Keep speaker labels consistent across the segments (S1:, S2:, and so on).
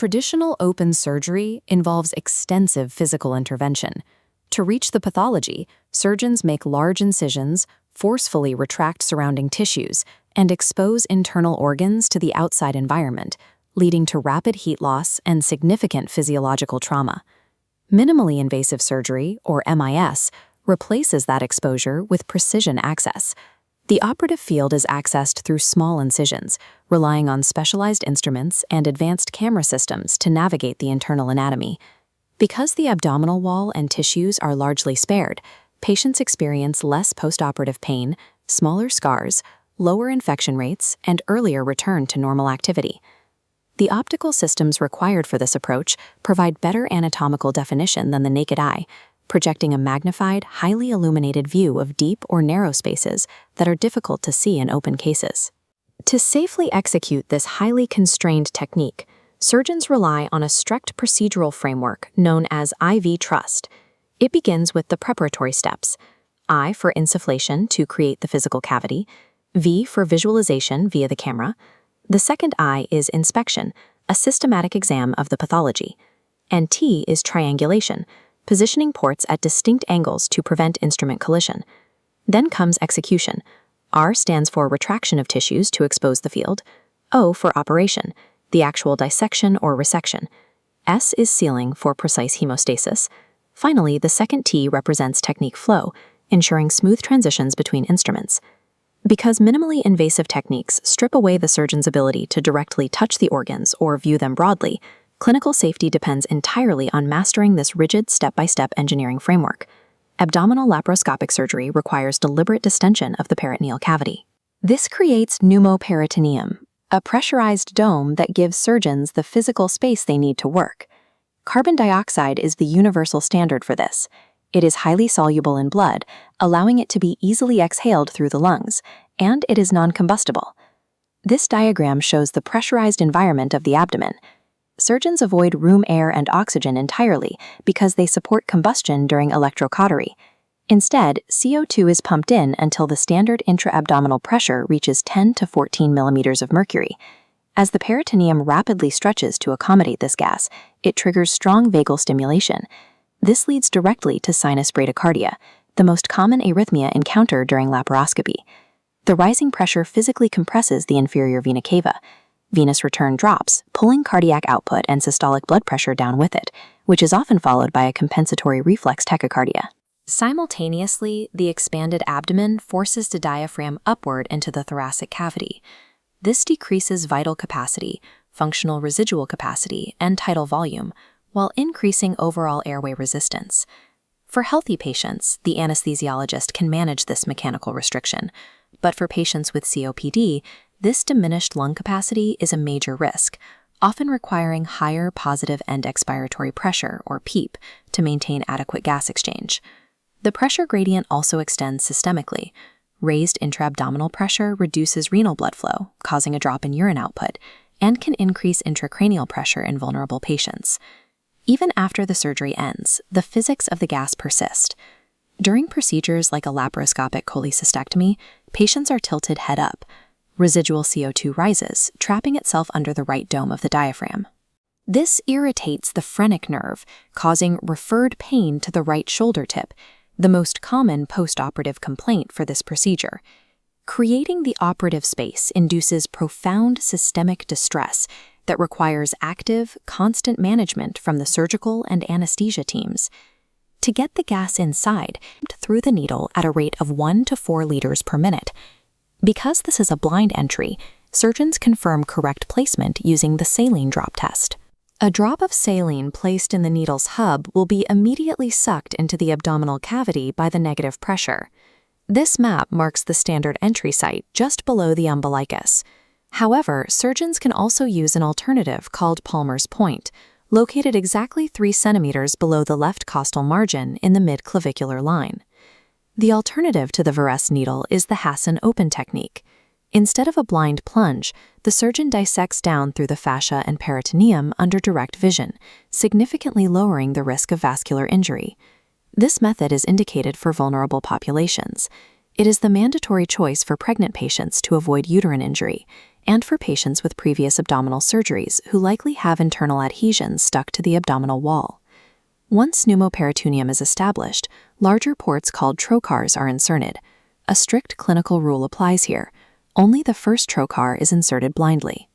S1: Traditional open surgery involves extensive physical intervention. To reach the pathology, surgeons make large incisions, forcefully retract surrounding tissues, and expose internal organs to the outside environment, leading to rapid heat loss and significant physiological trauma. Minimally invasive surgery, or MIS, replaces that exposure with precision access. The operative field is accessed through small incisions, relying on specialized instruments and advanced camera systems to navigate the internal anatomy. Because the abdominal wall and tissues are largely spared, patients experience less postoperative pain, smaller scars, lower infection rates, and earlier return to normal activity. The optical systems required for this approach provide better anatomical definition than the naked eye, projecting a magnified, highly illuminated view of deep or narrow spaces that are difficult to see in open cases. To safely execute this highly constrained technique, surgeons rely on a strict procedural framework known as IV trust. It begins with the preparatory steps: I for insufflation to create the physical cavity, V for visualization via the camera. The second I is inspection, a systematic exam of the pathology, and T is triangulation, positioning ports at distinct angles to prevent instrument collision. Then comes execution. R stands for retraction of tissues to expose the field, O for operation, the actual dissection or resection. S is sealing for precise hemostasis. Finally, the second T represents technique flow, ensuring smooth transitions between instruments. Because minimally invasive techniques strip away the surgeon's ability to directly touch the organs or view them broadly, clinical safety depends entirely on mastering this rigid step-by-step engineering framework. Abdominal laparoscopic surgery requires deliberate distension of the peritoneal cavity. This creates pneumoperitoneum, a pressurized dome that gives surgeons the physical space they need to work. Carbon dioxide is the universal standard for this. It is highly soluble in blood, allowing it to be easily exhaled through the lungs, and it is non-combustible. This diagram shows the pressurized environment of the abdomen. Surgeons avoid room air and oxygen entirely because they support combustion during electrocautery. Instead, CO2 is pumped in until the standard intra-abdominal pressure reaches 10 to 14 millimeters of mercury. As the peritoneum rapidly stretches to accommodate this gas, it triggers strong vagal stimulation. This leads directly to sinus bradycardia, the most common arrhythmia encountered during laparoscopy. The rising pressure physically compresses the inferior vena cava. Venous return drops, pulling cardiac output and systolic blood pressure down with it, which is often followed by a compensatory reflex tachycardia. Simultaneously, the expanded abdomen forces the diaphragm upward into the thoracic cavity. This decreases vital capacity, functional residual capacity, and tidal volume, while increasing overall airway resistance. For healthy patients, the anesthesiologist can manage this mechanical restriction, but for patients with COPD, this diminished lung capacity is a major risk, often requiring higher positive end expiratory pressure, or PEEP, to maintain adequate gas exchange. The pressure gradient also extends systemically. Raised intra-abdominal pressure reduces renal blood flow, causing a drop in urine output, and can increase intracranial pressure in vulnerable patients. Even after the surgery ends, the physics of the gas persist. During procedures like a laparoscopic cholecystectomy, patients are tilted head up. Residual CO2 rises, trapping itself under the right dome of the diaphragm. This irritates the phrenic nerve, causing referred pain to the right shoulder tip, the most common postoperative complaint for this procedure. Creating the operative space induces profound systemic distress that requires active, constant management from the surgical and anesthesia teams. To get the gas inside, through the needle at a rate of 1 to 4 liters per minute. Because this is a blind entry, surgeons confirm correct placement using the saline drop test. A drop of saline placed in the needle's hub will be immediately sucked into the abdominal cavity by the negative pressure. This map marks the standard entry site just below the umbilicus. However, surgeons can also use an alternative called Palmer's point, located exactly 3 centimeters below the left costal margin in the mid-clavicular line. The alternative to the Veress needle is the Hasson open technique. Instead of a blind plunge, the surgeon dissects down through the fascia and peritoneum under direct vision, significantly lowering the risk of vascular injury. This method is indicated for vulnerable populations. It is the mandatory choice for pregnant patients to avoid uterine injury. and for patients with previous abdominal surgeries who likely have internal adhesions stuck to the abdominal wall. Once pneumoperitoneum is established, larger ports called trocars are inserted. A strict clinical rule applies here. Only the first trocar is inserted blindly.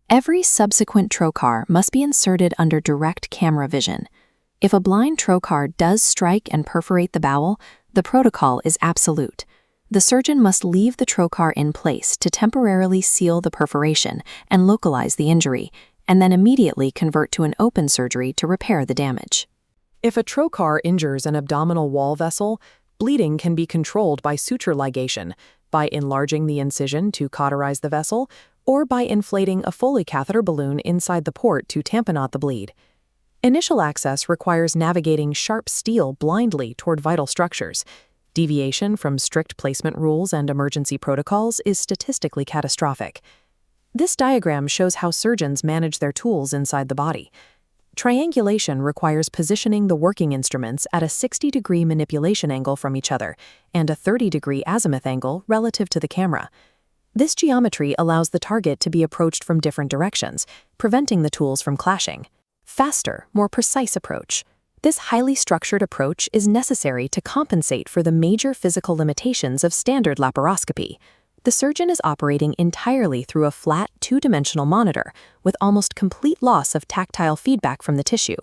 S1: Every subsequent trocar must be inserted under direct camera vision. If a blind trocar does strike and perforate the bowel, the protocol is absolute. The surgeon must leave the trocar in place to temporarily seal the perforation and localize the injury, and then immediately convert to an open surgery to repair the damage.
S2: If a trocar injures an abdominal wall vessel, bleeding can be controlled by suture ligation, by enlarging the incision to cauterize the vessel, or by inflating a Foley catheter balloon inside the port to tamponade the bleed. Initial access requires navigating sharp steel blindly toward vital structures. Deviation from strict placement rules and emergency protocols is statistically catastrophic. This diagram shows how surgeons manage their tools inside the body. Triangulation requires positioning the working instruments at a 60-degree manipulation angle from each other and a 30-degree azimuth angle relative to the camera. This geometry allows the target to be approached from different directions, preventing the tools from clashing. Faster, more precise approach. This highly structured approach is necessary to compensate for the major physical limitations of standard laparoscopy. The surgeon is operating entirely through a flat, two-dimensional monitor with almost complete loss of tactile feedback from the tissue.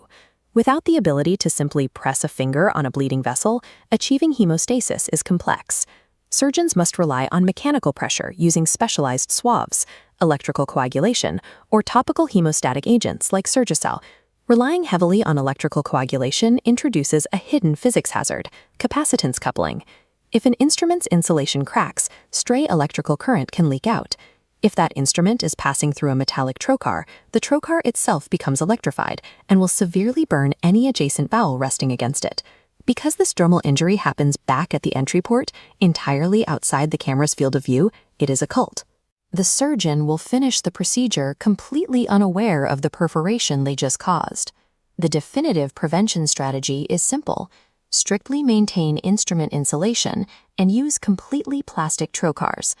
S2: Without the ability to simply press a finger on a bleeding vessel, achieving hemostasis is complex. Surgeons must rely on mechanical pressure using specialized swabs, electrical coagulation, or topical hemostatic agents like Surgicel. Relying heavily on electrical coagulation introduces a hidden physics hazard, capacitance coupling. If an instrument's insulation cracks, stray electrical current can leak out. If that instrument is passing through a metallic trocar, the trocar itself becomes electrified and will severely burn any adjacent bowel resting against it. Because this dermal injury happens back at the entry port, entirely outside the camera's field of view, it is occult. The surgeon will finish the procedure completely unaware of the perforation they just caused. The definitive prevention strategy is simple. Strictly maintain instrument insulation and use completely plastic trocars.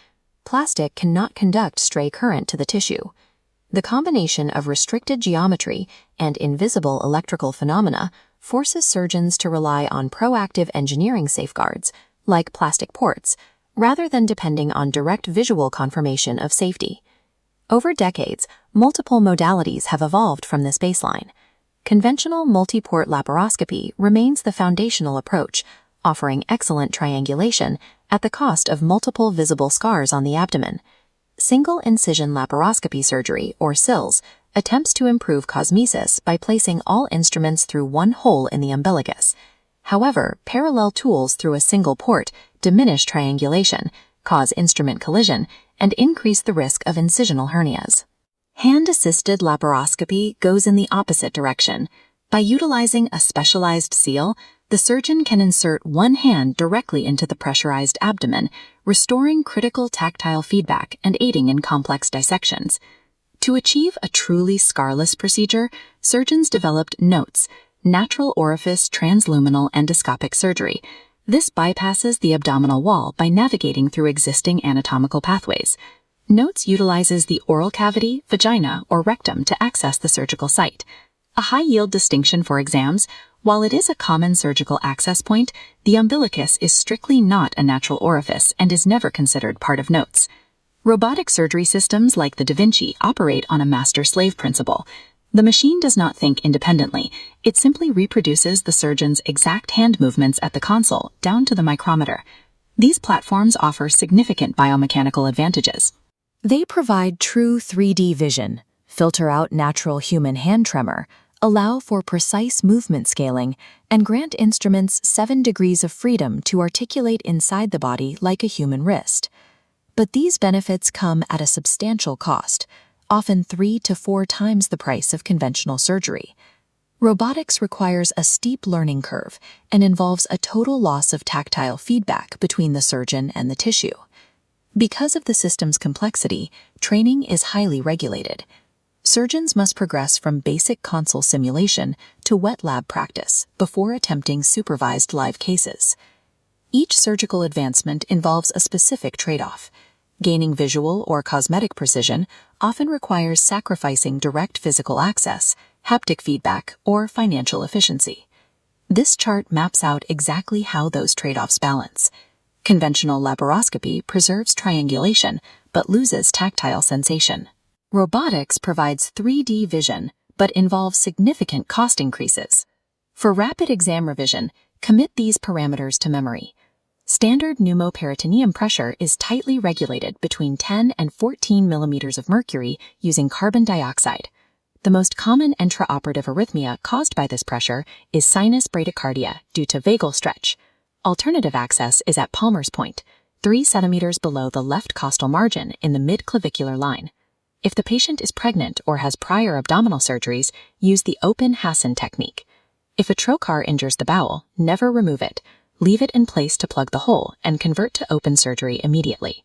S2: Plastic cannot conduct stray current to the tissue. The combination of restricted geometry and invisible electrical phenomena forces surgeons to rely on proactive engineering safeguards, like plastic ports, rather than depending on direct visual confirmation of safety. Over decades, multiple modalities have evolved from this baseline. Conventional multi-port laparoscopy remains the foundational approach, offering excellent triangulation at the cost of multiple visible scars on the abdomen. Single-incision laparoscopy surgery, or SILS, attempts to improve cosmesis by placing all instruments through one hole in the umbilicus. However, parallel tools through a single port diminish triangulation, cause instrument collision, and increase the risk of incisional hernias. Hand-assisted laparoscopy goes in the opposite direction. By utilizing a specialized seal, the surgeon can insert one hand directly into the pressurized abdomen, restoring critical tactile feedback and aiding in complex dissections. To achieve a truly scarless procedure, surgeons developed NOTES, natural orifice transluminal endoscopic surgery. This bypasses the abdominal wall by navigating through existing anatomical pathways. NOTES utilizes the oral cavity, vagina, or rectum to access the surgical site. A high-yield distinction for exams, while it is a common surgical access point, the umbilicus is strictly not a natural orifice and is never considered part of NOTES. Robotic surgery systems like the Da Vinci operate on a master-slave principle. The machine does not think independently. It simply reproduces the surgeon's exact hand movements at the console, down to the micrometer. These platforms offer significant biomechanical advantages.
S1: They provide true 3D vision, filter out natural human hand tremor, allow for precise movement scaling, and grant instruments 7 degrees of freedom to articulate inside the body like a human wrist. But these benefits come at a substantial cost, often 3 to 4 times the price of conventional surgery. Robotics requires a steep learning curve and involves a total loss of tactile feedback between the surgeon and the tissue. Because of the system's complexity, training is highly regulated. Surgeons must progress from basic console simulation to wet lab practice before attempting supervised live cases. Each surgical advancement involves a specific trade-off. Gaining visual or cosmetic precision often requires sacrificing direct physical access, haptic feedback, or financial efficiency. This chart maps out exactly how those trade-offs balance. Conventional laparoscopy preserves triangulation but loses tactile sensation. Robotics provides 3D vision but involves significant cost increases. For rapid exam revision, commit these parameters to memory. Standard pneumoperitoneum pressure is tightly regulated between 10 and 14 millimeters of mercury using carbon dioxide. The most common intraoperative arrhythmia caused by this pressure is sinus bradycardia due to vagal stretch. Alternative access is at Palmer's point, 3 centimeters below the left costal margin in the mid-clavicular line. If the patient is pregnant or has prior abdominal surgeries, use the open Hassan technique. If a trocar injures the bowel, never remove it. Leave it in place to plug the hole and convert to open surgery immediately.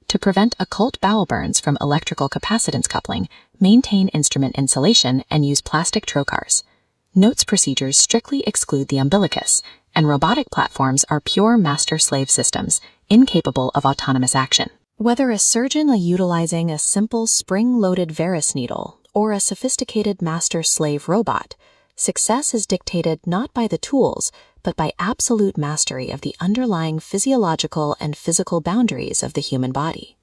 S1: To prevent occult bowel burns from electrical capacitance coupling, maintain instrument insulation and use plastic trocars. Notes procedures strictly exclude the umbilicus, and robotic platforms are pure master-slave systems, incapable of autonomous action. Whether a surgeon is utilizing a simple spring-loaded Varus needle or a sophisticated master-slave robot, success is dictated not by the tools, but by absolute mastery of the underlying physiological and physical boundaries of the human body.